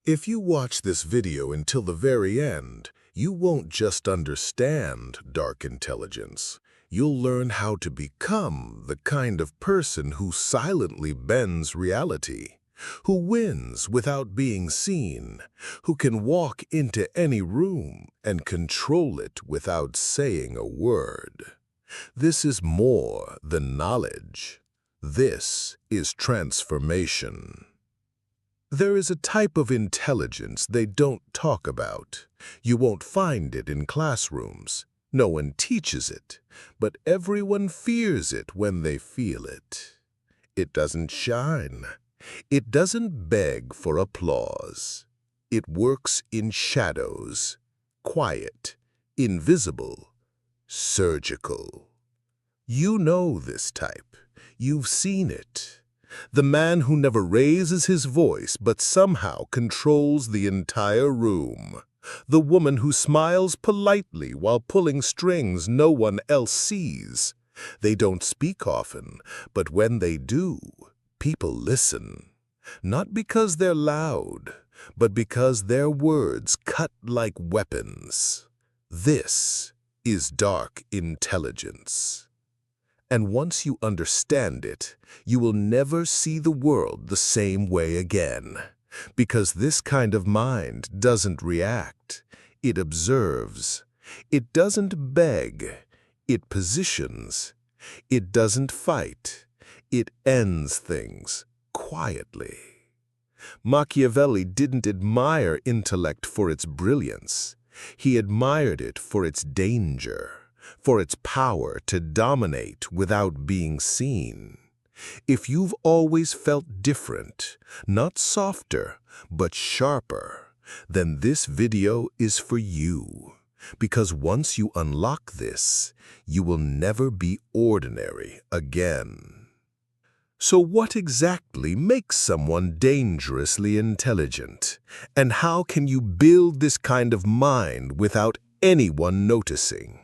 If you watch this video until the very end, you won't just understand dark intelligence. You'll learn how to become the kind of person who silently bends reality, who wins without being seen, who can walk into any room and control it without saying a word. This is more than knowledge. This is transformation. There is a type of intelligence they don't talk about. You won't find it in classrooms. No one teaches it, but everyone fears it when they feel it. It doesn't shine. It doesn't beg for applause. It works in shadows, quiet, invisible, surgical. You know this type. You've seen it. The man who never raises his voice but somehow controls the entire room. The woman who smiles politely while pulling strings no one else sees. They don't speak often, but when they do, people listen. Not because they're loud, but because their words cut like weapons. This is dark intelligence. And once you understand it, you will never see the world the same way again. Because this kind of mind doesn't react, it observes. It doesn't beg, it positions. It doesn't fight, it ends things quietly. Machiavelli didn't admire intellect for its brilliance. He admired it for its danger, for its power to dominate without being seen. If you've always felt different, not softer, but sharper, then this video is for you. Because once you unlock this, you will never be ordinary again. So what exactly makes someone dangerously intelligent? And how can you build this kind of mind without anyone noticing?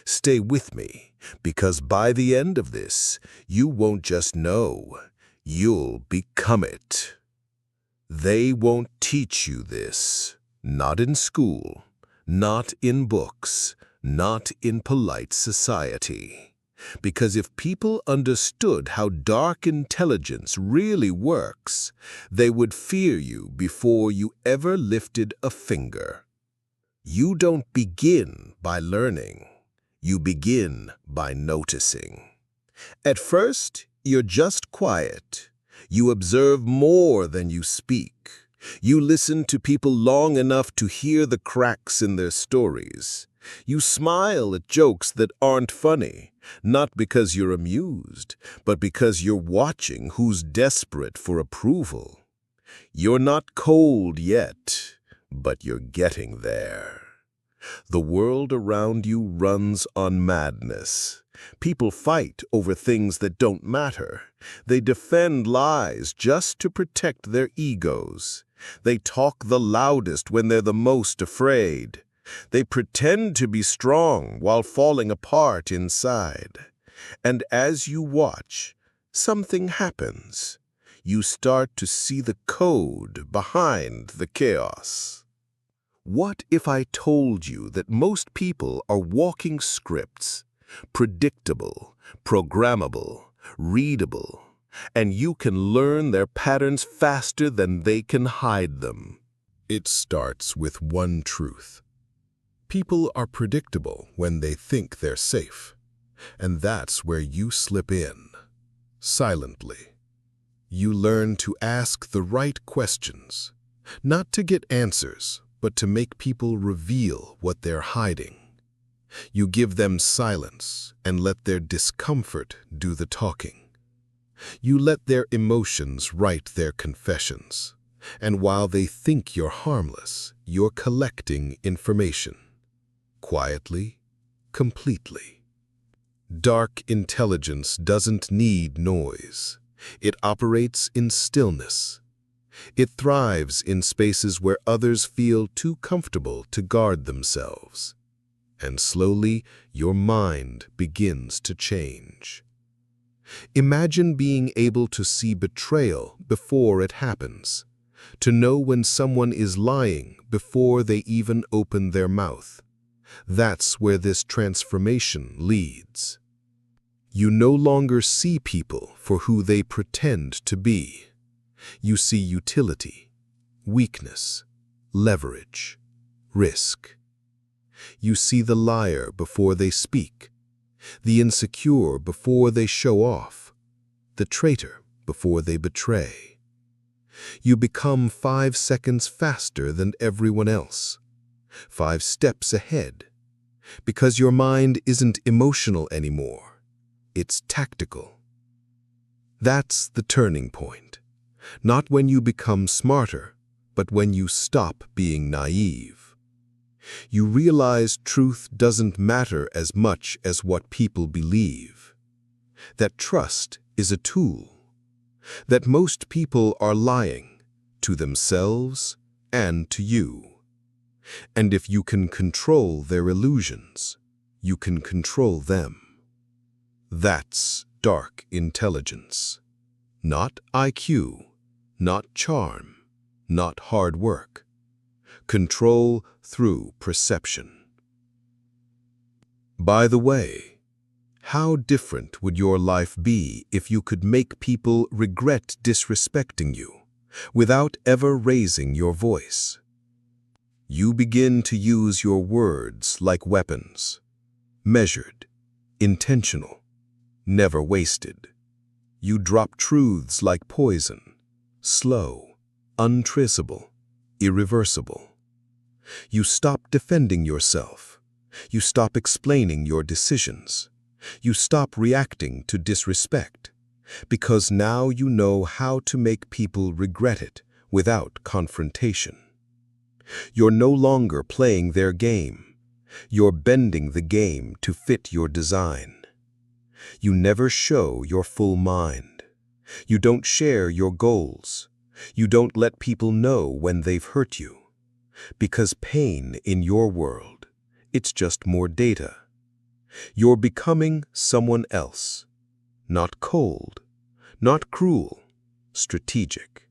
Stay with me, because by the end of this, you won't just know, you'll become it. They won't teach you this, not in school, not in books, not in polite society. Because if people understood how dark intelligence really works, they would fear you before you ever lifted a finger. You don't begin by learning. You begin by noticing. At first, you're just quiet. You observe more than you speak. You listen to people long enough to hear the cracks in their stories. You smile at jokes that aren't funny, not because you're amused, but because you're watching who's desperate for approval. You're not cold yet, but you're getting there. The world around you runs on madness. People fight over things that don't matter. They defend lies just to protect their egos. They talk the loudest when they're the most afraid. They pretend to be strong while falling apart inside. And as you watch, something happens. You start to see the code behind the chaos. What if I told you that most people are walking scripts, predictable, programmable, readable, and you can learn their patterns faster than they can hide them? It starts with one truth. People are predictable when they think they're safe, and that's where you slip in, silently. You learn to ask the right questions, not to get answers, but to make people reveal what they're hiding. You give them silence and let their discomfort do the talking. You let their emotions write their confessions, and while they think you're harmless, you're collecting information. Quietly, completely. Dark intelligence doesn't need noise. It operates in stillness. It thrives in spaces where others feel too comfortable to guard themselves. And slowly, your mind begins to change. Imagine being able to see betrayal before it happens, to know when someone is lying before they even open their mouth. That's where this transformation leads. You no longer see people for who they pretend to be. You see utility, weakness, leverage, risk. You see the liar before they speak, the insecure before they show off, the traitor before they betray. You become 5 seconds faster than everyone else, 5 steps ahead, because your mind isn't emotional anymore, it's tactical. That's the turning point, not when you become smarter, but when you stop being naive. You realize truth doesn't matter as much as what people believe, that trust is a tool, that most people are lying to themselves and to you. And if you can control their illusions, you can control them. That's dark intelligence. Not IQ, not charm, not hard work. Control through perception. By the way, how different would your life be if you could make people regret disrespecting you without ever raising your voice? You begin to use your words like weapons, measured, intentional, never wasted. You drop truths like poison, slow, untraceable, irreversible. You stop defending yourself. You stop explaining your decisions. You stop reacting to disrespect, because now you know how to make people regret it without confrontation. You're no longer playing their game. You're bending the game to fit your design. You never show your full mind. You don't share your goals. You don't let people know when they've hurt you. Because pain in your world, it's just more data. You're becoming someone else. Not cold, not cruel, strategic.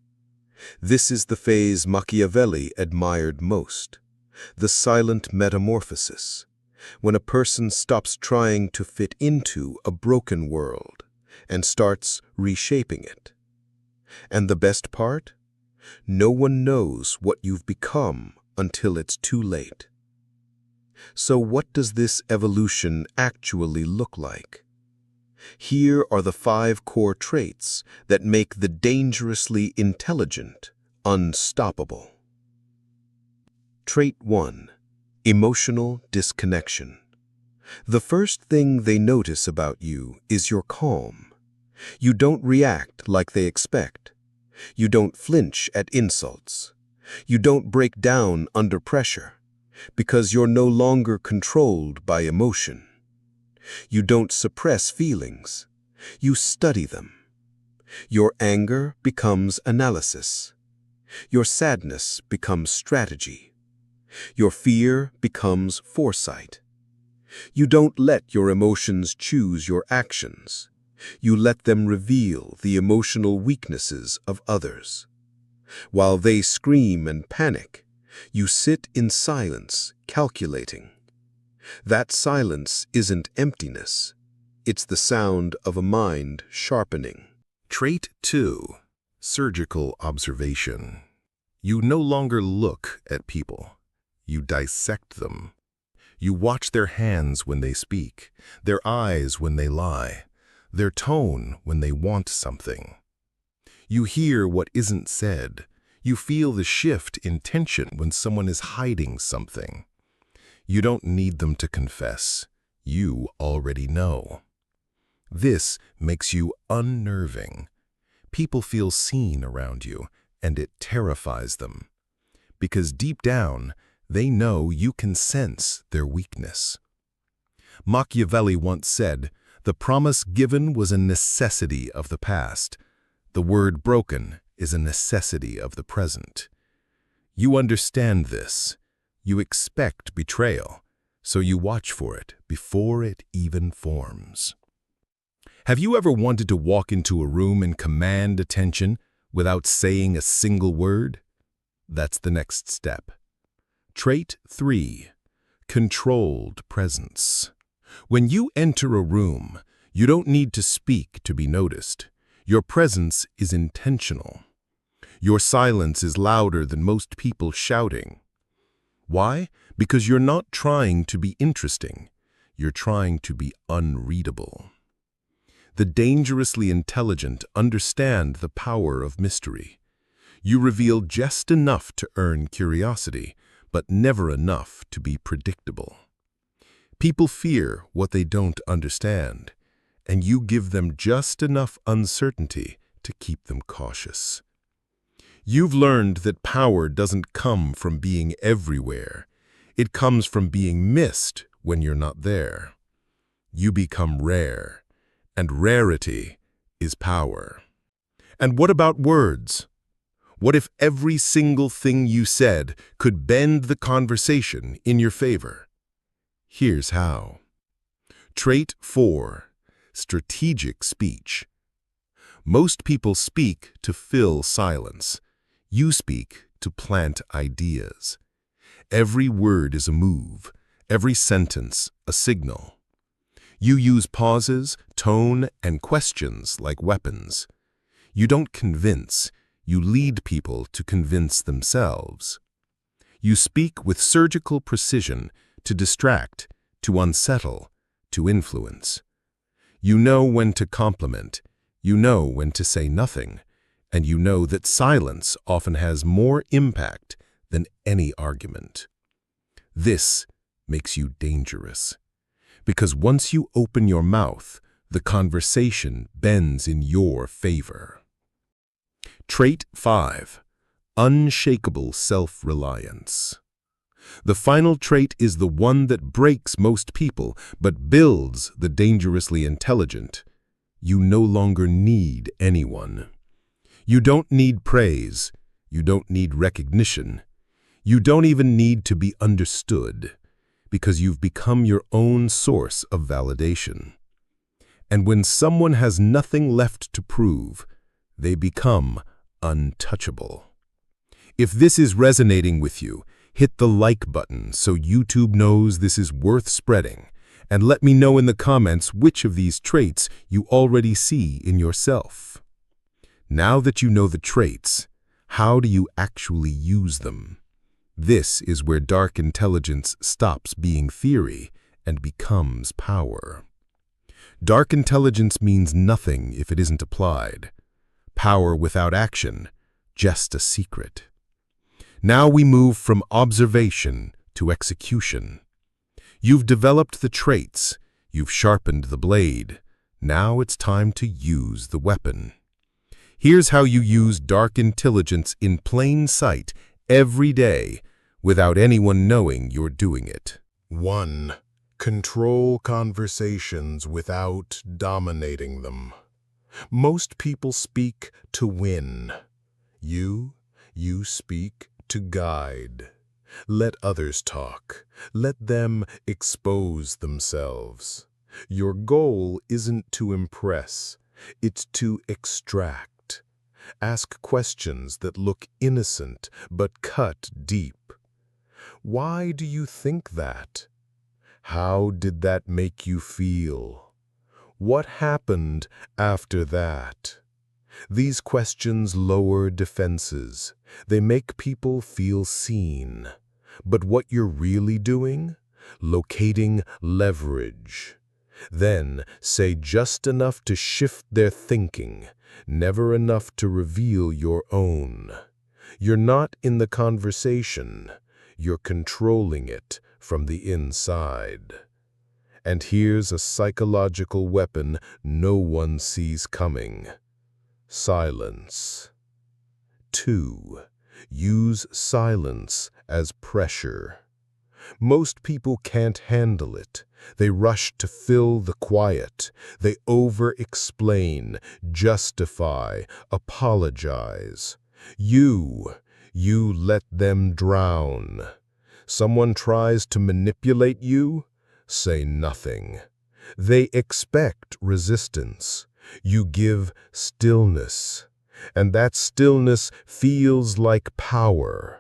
This is the phase Machiavelli admired most, the silent metamorphosis, when a person stops trying to fit into a broken world and starts reshaping it. And the best part? No one knows what you've become until it's too late. So what does this evolution actually look like? Here are the 5 core traits that make the dangerously intelligent unstoppable. Trait 1. Emotional disconnection. The first thing they notice about you is your calm. You don't react like they expect. You don't flinch at insults. You don't break down under pressure, because you're no longer controlled by emotion. You don't suppress feelings. You study them. Your anger becomes analysis. Your sadness becomes strategy. Your fear becomes foresight. You don't let your emotions choose your actions. You let them reveal the emotional weaknesses of others. While they scream and panic, you sit in silence, calculating. That silence isn't emptiness. It's the sound of a mind sharpening. Trait 2. Surgical observation. You no longer look at people. You dissect them. You watch their hands when they speak, their eyes when they lie, their tone when they want something. You hear what isn't said. You feel the shift in tension when someone is hiding something. You don't need them to confess. You already know. This makes you unnerving. People feel seen around you, and it terrifies them. Because deep down, they know you can sense their weakness. Machiavelli once said, "The promise given was a necessity of the past. The word broken is a necessity of the present." You understand this. You expect betrayal, so you watch for it before it even forms. Have you ever wanted to walk into a room and command attention, without saying a single word? That's the next step. Trait 3. Controlled presence. When you enter a room, you don't need to speak to be noticed. Your presence is intentional. Your silence is louder than most people shouting. Why? Because you're not trying to be interesting. You're trying to be unreadable. The dangerously intelligent understand the power of mystery. You reveal just enough to earn curiosity, but never enough to be predictable. People fear what they don't understand, and you give them just enough uncertainty to keep them cautious. You've learned that power doesn't come from being everywhere. It comes from being missed when you're not there. You become rare, and rarity is power. And what about words? What if every single thing you said could bend the conversation in your favor? Here's how. Trait 4. Strategic speech. Most people speak to fill silence. You speak to plant ideas. Every word is a move, every sentence a signal. You use pauses, tone, and questions like weapons. You don't convince, you lead people to convince themselves. You speak with surgical precision to distract, to unsettle, to influence. You know when to compliment, you know when to say nothing, and you know that silence often has more impact than any argument. This makes you dangerous, because once you open your mouth, the conversation bends in your favor. Trait 5. Unshakable self-reliance. The final trait is the one that breaks most people, but builds the dangerously intelligent. You no longer need anyone. You don't need praise. You don't need recognition. You don't even need to be understood, because you've become your own source of validation. And when someone has nothing left to prove, they become untouchable. If this is resonating with you, hit the like button so YouTube knows this is worth spreading, and let me know in the comments which of these traits you already see in yourself. Now that you know the traits, how do you actually use them? This is where dark intelligence stops being theory and becomes power. Dark intelligence means nothing if it isn't applied. Power without action, just a secret. Now we move from observation to execution. You've developed the traits, you've sharpened the blade. Now it's time to use the weapon. Here's how you use dark intelligence in plain sight every day without anyone knowing you're doing it. 1. Control conversations without dominating them. Most people speak to win. You speak to guide. Let others talk. Let them expose themselves. Your goal isn't to impress, it's to extract. Ask questions that look innocent but cut deep. Why do you think that? How did that make you feel? What happened after that? These questions lower defenses. They make people feel seen. But what you're really doing? Locating leverage. Then say just enough to shift their thinking, never enough to reveal your own. You're not in the conversation. You're controlling it from the inside. And here's a psychological weapon no one sees coming. Silence. 2. Use silence as pressure. Most people can't handle it. They rush to fill the quiet. They over-explain, justify, apologize. You let them drown. Someone tries to manipulate you? Say nothing. They expect resistance. You give stillness. and that stillness feels like power.